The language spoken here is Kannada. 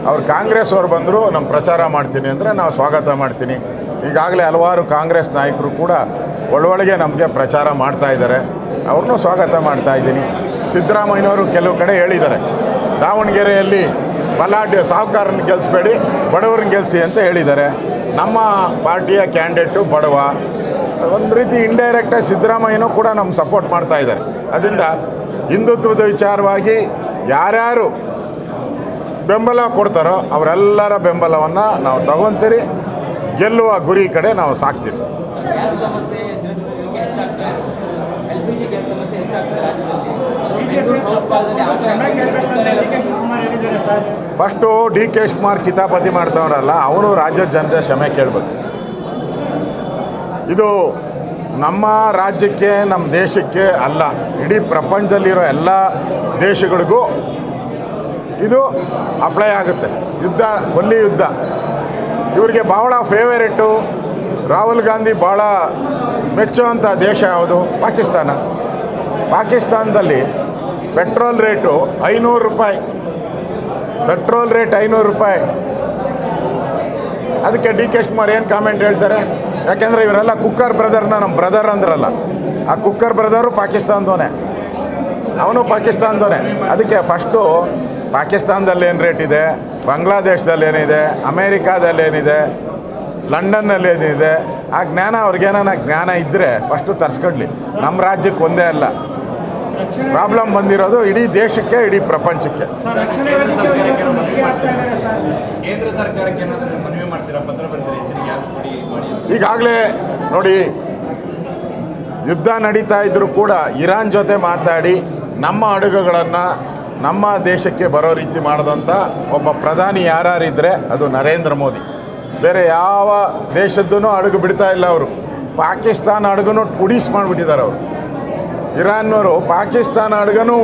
ಅವ್ರು ಕಾಂಗ್ರೆಸ್ ಅವ್ರು ಬಂದರು ನಮ್ಮ ಪ್ರಚಾರ ಮಾಡ್ತೀನಿ ಅಂದರೆ ನಾವು ಸ್ವಾಗತ ಮಾಡ್ತೀನಿ. ಈಗಾಗಲೇ ಹಲವಾರು ಕಾಂಗ್ರೆಸ್ ನಾಯಕರು ಕೂಡ ಒಳೊಳಗೆ ನಮಗೆ ಪ್ರಚಾರ ಮಾಡ್ತಾ ಇದ್ದಾರೆ, ಅವ್ರನ್ನೂ ಸ್ವಾಗತ ಮಾಡ್ತಾ ಇದ್ದೀನಿ. ಸಿದ್ದರಾಮಯ್ಯನವರು ಕೆಲವು ಕಡೆ ಹೇಳಿದ್ದಾರೆ, ದಾವಣಗೆರೆಯಲ್ಲಿ ಬಲಾಢ್ಯ ಸಾಹುಕಾರನ ಗೆಲ್ಲಿಸಬೇಡಿ, ಬಡವ್ರನ್ನ ಗೆಲ್ಲಿಸಿ ಅಂತ ಹೇಳಿದ್ದಾರೆ. ನಮ್ಮ ಪಾರ್ಟಿಯ ಕ್ಯಾಂಡಿಡೇಟು ಬಡವ. ಒಂದು ರೀತಿ ಇಂಡೈರೆಕ್ಟಾಗಿ ಸಿದ್ದರಾಮಯ್ಯನೂ ಕೂಡ ನಮ್ಗೆ ಸಪೋರ್ಟ್ ಮಾಡ್ತಾ ಇದ್ದಾರೆ. ಅದರಿಂದ ಹಿಂದುತ್ವದ ವಿಚಾರವಾಗಿ ಯಾರ್ಯಾರು ಬೆಂಬಲ ಕೊಡ್ತಾರೋ ಅವರೆಲ್ಲರ ಬೆಂಬಲವನ್ನು ನಾವು ತಗೊತೀರಿ. ಗೆಲ್ಲುವ ಗುರಿ ಕಡೆ ನಾವು ಸಾಕ್ತೀವಿ. ಫಸ್ಟು ಡಿ ಕೆ ಶಿವಕುಮಾರ್ ಕಿತಾಪತಿ ಮಾಡ್ತಾವ್ರಲ್ಲ, ಅವನು ರಾಜ್ಯದ ಜನತೆ ಕ್ಷಮೆ ಕೇಳಬೇಕು. ಇದು ನಮ್ಮ ರಾಜ್ಯಕ್ಕೆ, ನಮ್ಮ ದೇಶಕ್ಕೆ ಅಲ್ಲ, ಇಡೀ ಪ್ರಪಂಚದಲ್ಲಿರೋ ಎಲ್ಲ ದೇಶಗಳಿಗೂ ಇದು ಅಪ್ಲೈ ಆಗುತ್ತೆ. ಯುದ್ಧ, ಕೊಲ್ಲಿ ಯುದ್ಧ ಇವರಿಗೆ ಭಾಳ ಫೇವರೇಟು. ರಾಹುಲ್ ಗಾಂಧಿ ಭಾಳ ಮೆಚ್ಚುವಂಥ ದೇಶ ಯಾವುದು? ಪಾಕಿಸ್ತಾನ. ಪಾಕಿಸ್ತಾನದಲ್ಲಿ ಪೆಟ್ರೋಲ್ ರೇಟು 500 ರೂಪಾಯಿ. ಪೆಟ್ರೋಲ್ ರೇಟ್ 500 ರೂಪಾಯಿ. ಅದಕ್ಕೆ ಡಿ ಕೆ ಶಿವಕುಮಾರ್ ಏನು ಕಾಮೆಂಟ್ ಹೇಳ್ತಾರೆ? ಯಾಕೆಂದರೆ ಇವರೆಲ್ಲ ಕುಕ್ಕರ್ ಬ್ರದರ್ನ ನಮ್ಮ ಬ್ರದರ್ ಅಂದ್ರಲ್ಲ, ಆ ಕುಕ್ಕರ್ ಬ್ರದರು ಪಾಕಿಸ್ತಾನದವನೇ, ಅವನು ಪಾಕಿಸ್ತಾನದವನೇ. ಅದಕ್ಕೆ ಫಸ್ಟು ಪಾಕಿಸ್ತಾನದಲ್ಲಿ ಏನು ರೇಟ್ ಇದೆ, ಬಾಂಗ್ಲಾದೇಶದಲ್ಲಿ ಏನಿದೆ, ಅಮೇರಿಕಾದಲ್ಲಿ ಏನಿದೆ, ಲಂಡನ್ನಲ್ಲಿ ಏನಿದೆ, ಆ ಜ್ಞಾನ ಅವ್ರಿಗೇನಾನ ಜ್ಞಾನ ಇದ್ದರೆ ಫಸ್ಟು ತರಿಸ್ಕೊಳ್ಳಿ. ನಮ್ಮ ರಾಜ್ಯಕ್ಕೆ ಒಂದೇ ಅಲ್ಲ ಪ್ರಾಬ್ಲಮ್ ಬಂದಿರೋದು, ಇಡೀ ದೇಶಕ್ಕೆ, ಇಡೀ ಪ್ರಪಂಚಕ್ಕೆ. ಕೇಂದ್ರ ಸರ್ಕಾರಕ್ಕೆ ಮನವಿ ಮಾಡ್ತೀರಾ? ಪತ್ರ ಬರ್ತೀರಾ? ಹೆಚ್ಚಿನ ಗ್ಯಾಸ್ ಕೊಡಿ ಮಾಡಿ. ಈಗಾಗಲೇ ನೋಡಿ, ಯುದ್ಧ ನಡೀತಾ ಇದ್ದರೂ ಕೂಡ ಇರಾನ್ ಜೊತೆ ಮಾತಾಡಿ ನಮ್ಮ ಹಡಗುಗಳನ್ನು ನಮ್ಮ ದೇಶಕ್ಕೆ ಬರೋ ರೀತಿ ಮಾಡಿದಂಥ ಒಬ್ಬ ಪ್ರಧಾನಿ ಯಾರಿದ್ದರೆ ಅದು ನರೇಂದ್ರ ಮೋದಿ. ಬೇರೆ ಯಾವ ದೇಶದ್ದೂ ಹಡಗು ಬಿಡ್ತಾ ಇಲ್ಲ ಅವರು. ಪಾಕಿಸ್ತಾನ ಹಡಗನ್ನು ಉಡೀಸ್ ಮಾಡಿಬಿಟ್ಟಿದ್ದಾರೆ ಅವರು. ಇರಾನ್ನವರು ಪಾಕಿಸ್ತಾನ ಹಡಗನ್ನು